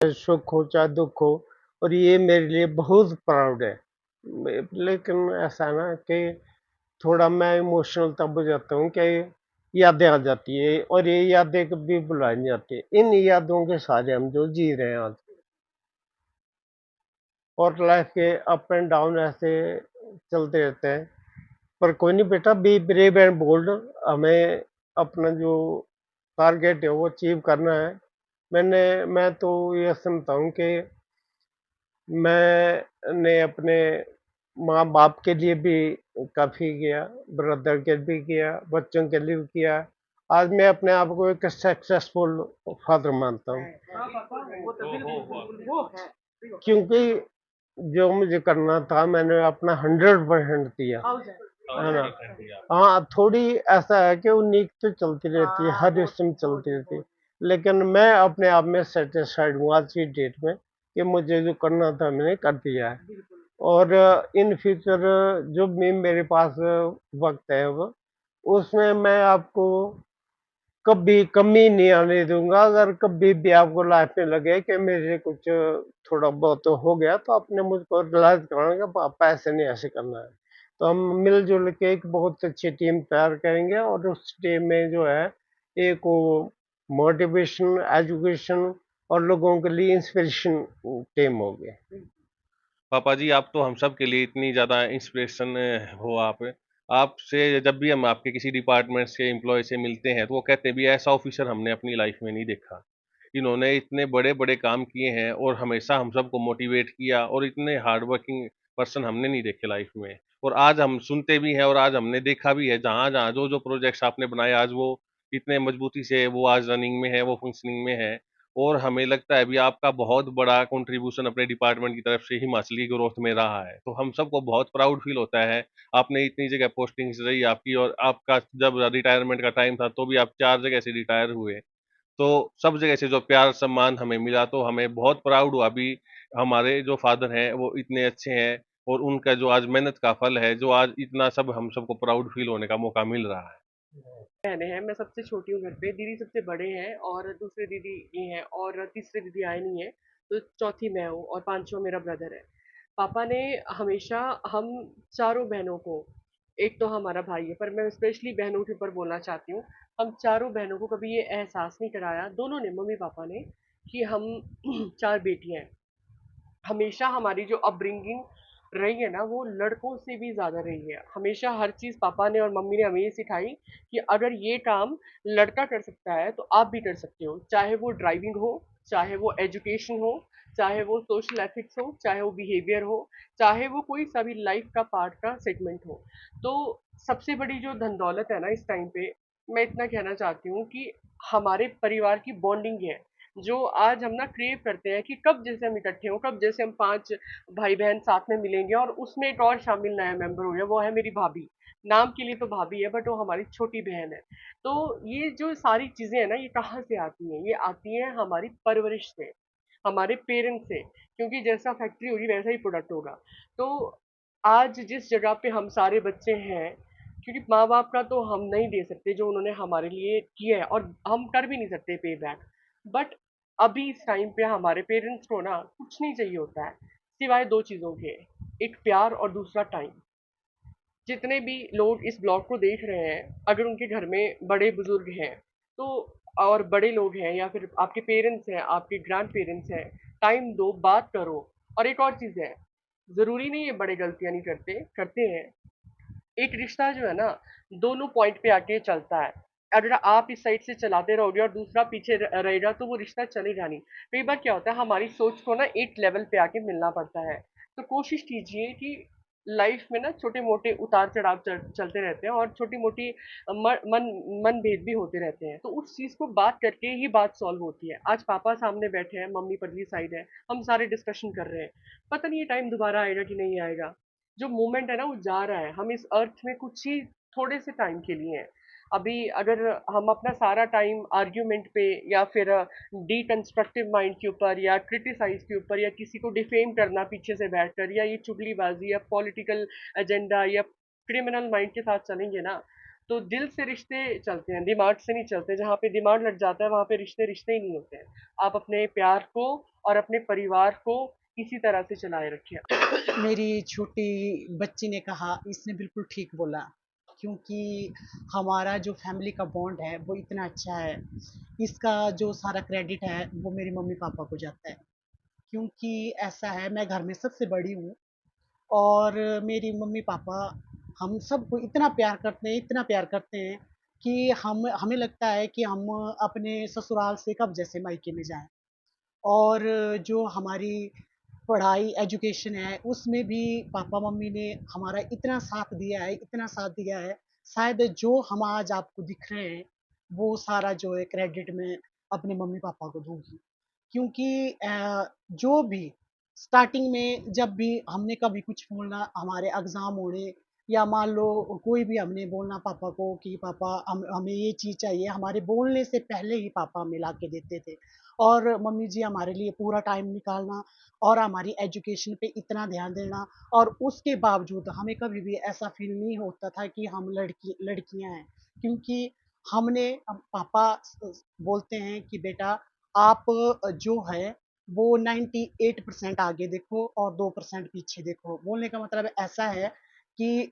सुख हो चाहे दुख हो, और ये मेरे लिए बहुत प्राउड है। लेकिन ऐसा है ना कि थोड़ा मैं इमोशनल तब हो जाता हूँ कि यादें आ जाती है, और ये यादें कभी भुलाई नहीं जाती। इन यादों के सहारे हम जो जी रहे हैं आज, और लाइफ के अप एंड डाउन ऐसे चलते रहते हैं। पर कोई नहीं बेटा, बी ब्रेव एंड बोल्ड। हमें अपना जो टारगेट है वो अचीव करना है। मैं तो ये समझता हूँ कि मैंने अपने माँ-बाप के लिए भी काफ़ी किया, ब्रदर के भी किया, बच्चों के लिए भी किया। आज मैं अपने आप को एक सक्सेसफुल फादर मानता हूँ। हाँ पापा, वो तो बिल्कुल वो है। क्योंकि जो मुझे करना था मैंने अपना 100% दिया, है ना? 1000% दिया। हाँ, थोड़ी ऐसा है कि उम्मीद तो चलती रहती है, हर वो समय चलती रहती है। लेकिन मैं अपने आप में सैटिस्फाइड हूँ आज की डेट में कि मुझे जो करना था मैंने कर दिया है। बिल्कुल। और इन फ्यूचर जो भी मेरे पास वक़्त है अब, उसमें मैं आपको कभी कमी नहीं आने दूँगा। अगर कभी भी आपको लाइफ़ में लगे कि मेरे कुछ थोड़ा बहुत हो गया, तो आपने मुझको रियलाइज़ कराना कि पापा ऐसे नहीं, ऐसे करना है। तो हम मिल-जुल के एक बहुत अच्छी टीम तैयार करेंगे, और उस टीम में जो है एक वो मोटिवेशन, एजुकेशन और लोगों के लिए इंस्पिरेशन टीम होगी। पापा जी, आप तो हम सब के लिए इतनी ज़्यादा इंस्पिरेशन हो आप। आपसे जब भी हम आपके किसी डिपार्टमेंट से एम्प्लॉय से मिलते हैं, तो वो कहते हैं भी ऐसा ऑफिसर हमने अपनी लाइफ में नहीं देखा। इन्होंने इतने बड़े-बड़े काम किए हैं और हमेशा हम सबको मोटिवेट किया, और इतने हार्ड वर्किंग पर्सन हमने नहीं देखे लाइफ में। और आज हम सुनते भी हैं और आज हमने देखा भी है, जहाँ-जहाँ, जो-जो प्रोजेक्ट्स आपने बनाए आज वो इतने मजबूती से वो आज रनिंग में है, वो फंक्शनिंग में है। और हमें लगता है भी आपका बहुत बड़ा कंट्रीब्यूशन अपने डिपार्टमेंट की तरफ से हिमाचली ग्रोथ में रहा है। तो हम सबको बहुत प्राउड फील होता है। आपने इतनी जगह पोस्टिंग्स रही आपकी, और आपका जब रिटायरमेंट का टाइम था तो भी आप 4 जगह से रिटायर हुए। तो सब जगह से जो प्यार सम्मान हमें मिला, तो हमें बहुत प्राउड हुआ भी हमारे जो फादर हैं वो इतने अच्छे हैं, और उनका जो आज मेहनत का फल है, जो आज इतना सब हम सबको प्राउड फील होने का मौका मिल रहा है। बहनें हैं, मैं सबसे छोटी हूँ घर पे, दीदी सबसे बड़े हैं और दूसरे दीदी ये हैं और तीसरे दीदी आए नहीं हैं, तो चौथी मैं हूँ और पांचवा मेरा ब्रदर है। पापा ने हमेशा हम चारों बहनों को, एक तो हमारा भाई है पर मैं स्पेशली बहनों के ऊपर बोलना चाहती हूँ, हम चारों बहनों को कभी ये एहसास नहीं कराया, दोनों ने, मम्मी पापा ने, कि हम चार बेटियां हैं। हमेशा हमारी जो अपब्रिंगिंग रही है ना वो लड़कों से भी ज़्यादा रही है। हमेशा हर चीज़ पापा ने और मम्मी ने हमें ये सिखाई कि अगर ये काम लड़का कर सकता है तो आप भी कर सकते हो। चाहे वो ड्राइविंग हो, चाहे वो एजुकेशन हो, चाहे वो सोशल एथिक्स हो, चाहे वो बिहेवियर हो, चाहे वो कोई सा भी लाइफ का पार्ट का सेगमेंट हो। तो सबसे बड़ी जो धन दौलत है ना इस टाइम पे, मैं इतना कहना चाहती हूँ कि हमारे परिवार की बॉन्डिंग है, जो आज हम ना क्रेव करते हैं कि कब जैसे हम इकट्ठे हों, कब जैसे हम 5 भाई-बहन साथ में मिलेंगे और उसमें एक और शामिल नया मेंबर हो गया, वो है मेरी भाभी। नाम के लिए तो भाभी है बट वो हमारी छोटी बहन है। तो ये जो सारी चीज़ें हैं ना, ये कहाँ से आती हैं? ये आती हैं हमारी परवरिश से, हमारे पेरेंट्स से, क्योंकि जैसा फैक्ट्री होगी वैसा ही प्रोडक्ट होगा। तो आज जिस जगह पे हम सारे बच्चे हैं, क्योंकि माँ-बाप का तो हम नहीं दे सकते जो उन्होंने हमारे लिए किया है और हम कर भी नहीं सकते पे बैक। बट अभी इस टाइम पे हमारे पेरेंट्स को ना कुछ नहीं चाहिए होता है सिवाय दो चीज़ों के, एक प्यार और दूसरा टाइम। जितने भी लोग इस ब्लॉग को देख रहे हैं, अगर उनके घर में बड़े बुजुर्ग हैं तो, और बड़े लोग हैं या फिर आपके पेरेंट्स हैं, आपके ग्रैंड पेरेंट्स हैं, टाइम दो, बात करो। और एक और चीज़ है, ज़रूरी नहीं है बड़े गलतियाँ नहीं करते, करते हैं। एक रिश्ता जो है ना, दोनों पॉइंट पे आके चलता है। अगर आप इस साइड से चलाते रहोगे और दूसरा पीछे रहेगा तो वो रिश्ता चलेगा नहीं। कई बार क्या होता है, हमारी सोच को ना एक लेवल पे आके मिलना पड़ता है। तो कोशिश कीजिए कि लाइफ में ना छोटे मोटे उतार चढ़ाव चलते रहते हैं और छोटी मोटी मन भेद भी होते रहते हैं, तो उस चीज को बात करके ही बात सॉल्व होती है। आज पापा सामने बैठे हैं, मम्मी परली साइड है, हम सारे डिस्कशन कर रहे हैं, पता नहीं ये टाइम दोबारा आएगा कि नहीं आएगा। जो मूवमेंट है ना वो जा रहा है, हम इस अर्थ में कुछ ही थोड़े से टाइम के लिए हैं। अभी अगर हम अपना सारा टाइम आर्ग्यूमेंट पे या फिर डिकंस्ट्रक्टिव माइंड के ऊपर या क्रिटिसाइज के ऊपर या किसी को डिफेम करना पीछे से बैठकर या ये चुगलीबाजी या पॉलिटिकल एजेंडा या क्रिमिनल माइंड के साथ चलेंगे ना, तो दिल से रिश्ते चलते हैं, डिमांड से नहीं चलते। जहाँ पे डिमांड लग जाता है वहाँ पे रिश्ते रिश्ते ही नहीं होते हैं। आप अपने प्यार को और अपने परिवार को इसी तरह से चलाए रखें। मेरी छोटी बच्ची ने कहा, इसने बिल्कुल ठीक बोला, क्योंकि हमारा जो फैमिली का बॉन्ड है वो इतना अच्छा है। इसका जो सारा क्रेडिट है वो मेरी मम्मी पापा को जाता है, क्योंकि ऐसा है, मैं घर में सबसे बड़ी हूँ और मेरी मम्मी पापा हम सबको इतना प्यार करते हैं, इतना प्यार करते हैं कि हम हमें लगता है कि हम अपने ससुराल से कब जैसे मायके में जाएं। और जो हमारी पढ़ाई एजुकेशन है उसमें भी पापा मम्मी ने हमारा इतना साथ दिया है, इतना साथ दिया है। शायद जो हम आज आपको दिख रहे हैं वो सारा जो है क्रेडिट मैं अपने मम्मी पापा को दूंगी, क्योंकि जो भी स्टार्टिंग में जब भी हमने कभी कुछ बोलना, हमारे एग्जाम होने या मान लो कोई भी हमने बोलना पापा को कि पापा हमें ये चीज़ चाहिए, हमारे बोलने से पहले ही पापा हमें ला के देते थे। और मम्मी जी हमारे लिए पूरा टाइम निकालना और हमारी एजुकेशन पे इतना ध्यान देना, और उसके बावजूद हमें कभी भी ऐसा फील नहीं होता था कि हम लड़कियां हैं, क्योंकि हमने पापा बोलते हैं कि बेटा आप जो है वो 98% आगे देखो और 2% पीछे देखो। बोलने का मतलब ऐसा है कि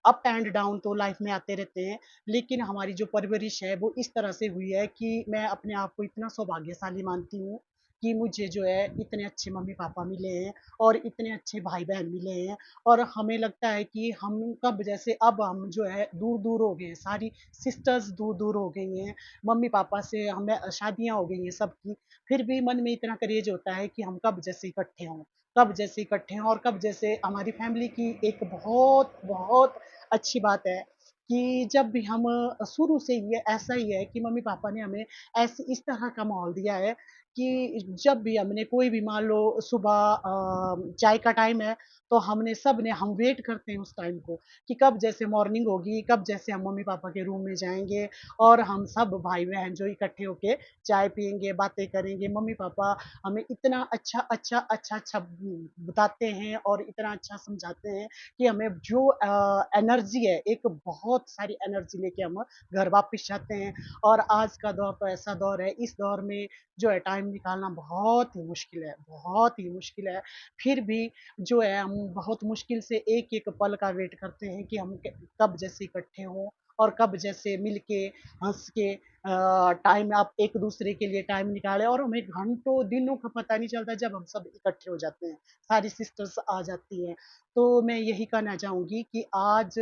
अप एंड डाउन तो लाइफ में आते रहते हैं, लेकिन हमारी जो परवरिश है वो इस तरह से हुई है कि मैं अपने आप को इतना सौभाग्यशाली मानती हूँ कि मुझे जो है इतने अच्छे मम्मी पापा मिले हैं और इतने अच्छे भाई बहन मिले हैं। और हमें लगता है कि हम कब जैसे अब हम जो है दूर दूर हो गए हैं, सारी सिस्टर्स दूर दूर हो गई हैं, मम्मी पापा से हमें शादियां हो गई हैं सबकी, फिर भी मन में इतना करेज होता है कि हम कब जैसे इकट्ठे हों, कब जैसे इकट्ठे हों। और कब जैसे हमारी फैमिली की एक बहुत बहुत अच्छी बात है कि जब भी हम शुरू से ये ऐसा ही है कि मम्मी पापा ने हमें ऐसे इस तरह का माहौल दिया है कि जब भी हमने कोई भी मान लो सुबह चाय का टाइम है तो हमने सब ने हम वेट करते हैं उस टाइम को कि कब जैसे मॉर्निंग होगी, कब जैसे हम मम्मी पापा के रूम में जाएंगे और हम सब भाई बहन जो इकट्ठे होके चाय पियेंगे, बातें करेंगे। मम्मी पापा हमें इतना अच्छा अच्छा अच्छा अच्छा बताते हैं और इतना अच्छा समझाते हैं कि हमें जो एनर्जी है, एक बहुत सारी एनर्जी लेके हम घर वापस जाते हैं। और आज का दौर तो ऐसा दौर है, इस दौर में जो है टाइम निकालना बहुत ही मुश्किल है, बहुत ही मुश्किल है। फिर भी जो है हम बहुत मुश्किल से एक एक पल का वेट करते हैं कि हम कब जैसे इकट्ठे हों और कब जैसे मिल के हंस के टाइम आप एक दूसरे के लिए टाइम निकालें। और हमें घंटों दिनों का पता नहीं चलता जब हम सब इकट्ठे हो जाते हैं, सारी सिस्टर्स आ जाती हैं। तो मैं यही कहना चाहूँगी कि आज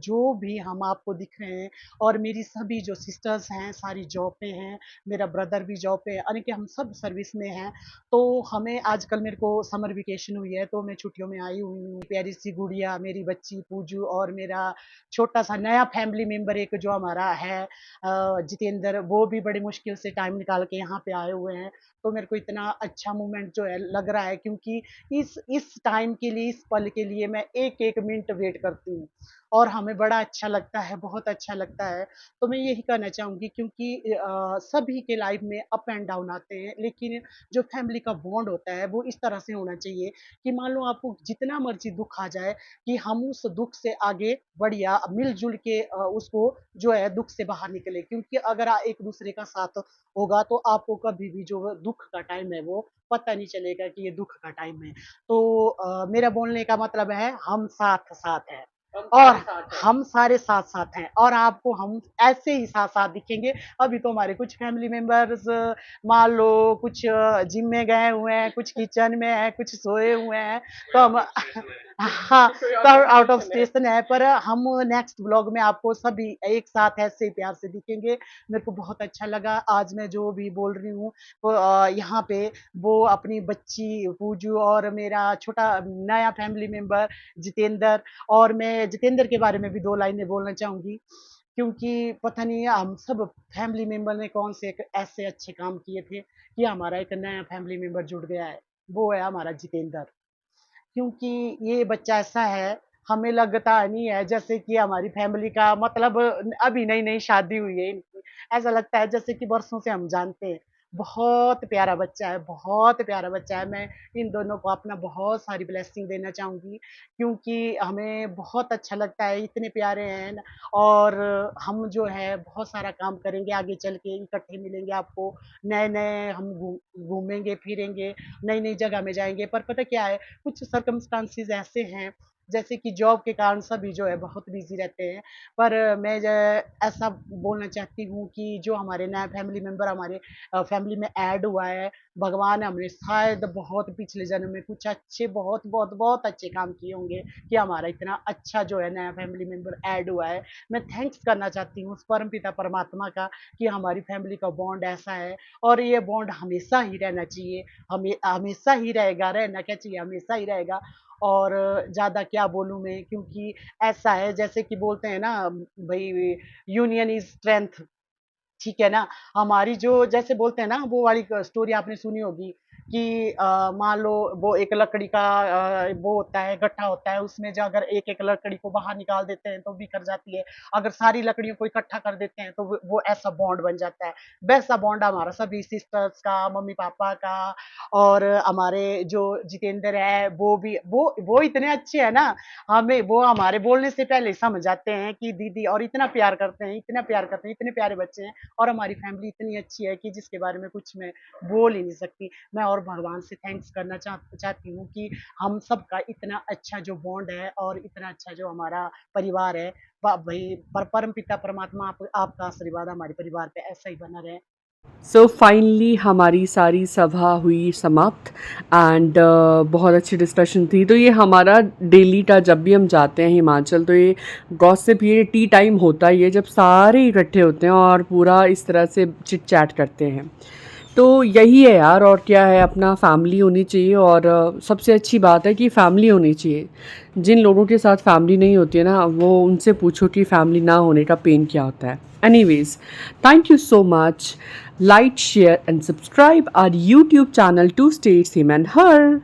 जो भी हम आपको दिख रहे हैं और मेरी सभी जो सिस्टर्स हैं सारी जॉब पे हैं, मेरा ब्रदर भी जॉब पे है, यानी कि हम सब सर्विस में हैं। तो हमें आजकल मेरे को समर वेकेशन हुई है तो मैं छुट्टियों में आई हुई हूँ। प्यारी सी गुड़िया मेरी बच्ची पूजू और मेरा छोटा सा नया फैमिली मेंबर एक जो हमारा है जितेंद्र, वो भी बड़ी मुश्किल से टाइम निकाल के यहाँ पे आए हुए हैं। तो मेरे को इतना अच्छा मोमेंट जो है लग रहा है, क्योंकि इस टाइम के लिए, इस पल के लिए मैं एक एक मिनट वेट करती हूँ और हमें बड़ा अच्छा लगता है, बहुत अच्छा लगता है। तो मैं यही कहना चाहूँगी, क्योंकि सभी के लाइफ में अप एंड डाउन आते हैं, लेकिन जो फैमिली का बॉन्ड होता है वो इस तरह से होना चाहिए कि मान लो आपको जितना मर्जी दुख आ जाए कि हम उस दुख से आगे बढ़िया मिलजुल के उसको जो है दुख से बाहर निकले, क्योंकि अगर एक दूसरे का साथ होगा तो आपको कभी भी जो दुख का टाइम है वो पता नहीं चलेगा कि ये दुख का टाइम है। तो मेरा बोलने का मतलब है हम साथ साथ हैं और हम सारे साथ साथ हैं और आपको हम ऐसे ही साथ साथ दिखेंगे। अभी तो हमारे कुछ फैमिली मेंबर्स मान लो कुछ जिम में गए हुए हैं, कुछ किचन में है, कुछ सोए हुए हैं। तो हम हाँ, तो आउट ऑफ स्टेशन है, पर हम नेक्स्ट ब्लॉग में आपको सभी एक साथ ऐसे ही प्यार से दिखेंगे। मेरे को बहुत अच्छा लगा आज मैं जो भी बोल रही हूँ वो यहाँ पे वो अपनी बच्ची पूजू और मेरा छोटा नया फैमिली मेंबर जितेंद्र। और मैं जितेंद्र के बारे में भी 2 लाइनें बोलना चाहूँगी, क्योंकि पता नहीं हम सब फैमिली मेंबर ने कौन से एक ऐसे अच्छे काम किए थे कि हमारा एक नया फैमिली मेंबर जुड़ गया है, वो है हमारा जितेंद्र। क्योंकि ये बच्चा ऐसा है, हमें लगता नहीं है जैसे कि हमारी फैमिली का मतलब अभी नई-नई शादी हुई है इनकी। ऐसा लगता है जैसे कि बरसों से हम जानते हैं। बहुत प्यारा बच्चा है, बहुत प्यारा बच्चा है। मैं इन दोनों को अपना बहुत सारी ब्लेसिंग देना चाहूँगी, क्योंकि हमें बहुत अच्छा लगता है, इतने प्यारे हैं न। और हम जो है बहुत सारा काम करेंगे आगे चल के, इकट्ठे मिलेंगे आपको, नए-नए हम घूमेंगे, फिरेंगे, नई-नई जगह में जाएँगे। पर पता क्या है, कुछ सर्कमस्टांसेस ऐसे हैं, जैसे कि जॉब के कारण सभी जो है बहुत बिज़ी रहते हैं। पर मैं ज ऐसा बोलना चाहती हूँ कि जो हमारे नया फैमिली मेंबर हमारे फैमिली में ऐड हुआ है, भगवान ने हमने शायद बहुत पिछले जन्म में कुछ अच्छे बहुत अच्छे काम किए होंगे कि हमारा इतना अच्छा जो है नया फैमिली मेंबर ऐड हुआ है। मैं थैंक्स करना चाहती हूँ उस परमपिता परमात्मा का कि हमारी फैमिली का बॉन्ड ऐसा है, और ये बॉन्ड हमेशा ही रहना चाहिए। हमेशा ही रहेगा, रहना क्या चाहिए, हमेशा ही रहेगा। और ज़्यादा क्या बोलूँ मैं, क्योंकि ऐसा है जैसे कि बोलते हैं ना भई, यूनियन इज़ स्ट्रेंथ। ठीक है ना? हमारी जो जैसे बोलते हैं ना, वो वाली स्टोरी आपने सुनी होगी कि मान लो वो एक लकड़ी का वो होता है, गट्ठा होता है, उसमें जो अगर एक-एक लकड़ी को बाहर निकाल देते हैं तो बिखर जाती है। अगर सारी लकड़ियों को इकट्ठा कर देते हैं तो वो ऐसा बॉन्ड बन जाता है। वैसा बॉन्ड हमारा सभी सिस्टर्स का, मम्मी-पापा का, और हमारे जो जितेंद्र है वो भी, वो इतने अच्छे हैं ना, हमें वो हमारे बोलने से पहले समझ जाते हैं कि दीदी, और इतना प्यार करते हैं, इतना प्यार करते हैं, इतने प्यारे बच्चे हैं। और हमारी फैमिली इतनी अच्छी है कि जिसके बारे में कुछ मैं बोल ही नहीं सकती। मैं और भगवान से थैंक्स करना चाहती हूँ कि हम सबका इतना अच्छा जो बॉन्ड है और इतना अच्छा जो हमारा परिवार है, वही परम पिता परमात्मा आपका आशीर्वाद हमारे परिवार पे ऐसा ही बना रहे। सो फाइनली हमारी सारी सभा हुई समाप्त एंड बहुत अच्छी डिस्कशन थी। तो ये हमारा डेली का, जब भी हम जाते हैं हिमाचल, तो ये गॉसिप, ये टी टाइम होता ही है जब सारे इकट्ठे होते हैं और पूरा इस तरह से चिट चैट करते हैं। तो यही है यार, और क्या है, अपना फैमिली होनी चाहिए। और सबसे अच्छी बात है कि फैमिली होनी चाहिए। जिन लोगों के साथ फैमिली नहीं होती है ना, वो उनसे पूछो कि फैमिली ना होने का पेन क्या होता है। Anyways, thank you so much. Like, share and subscribe our YouTube channel to stay same and her.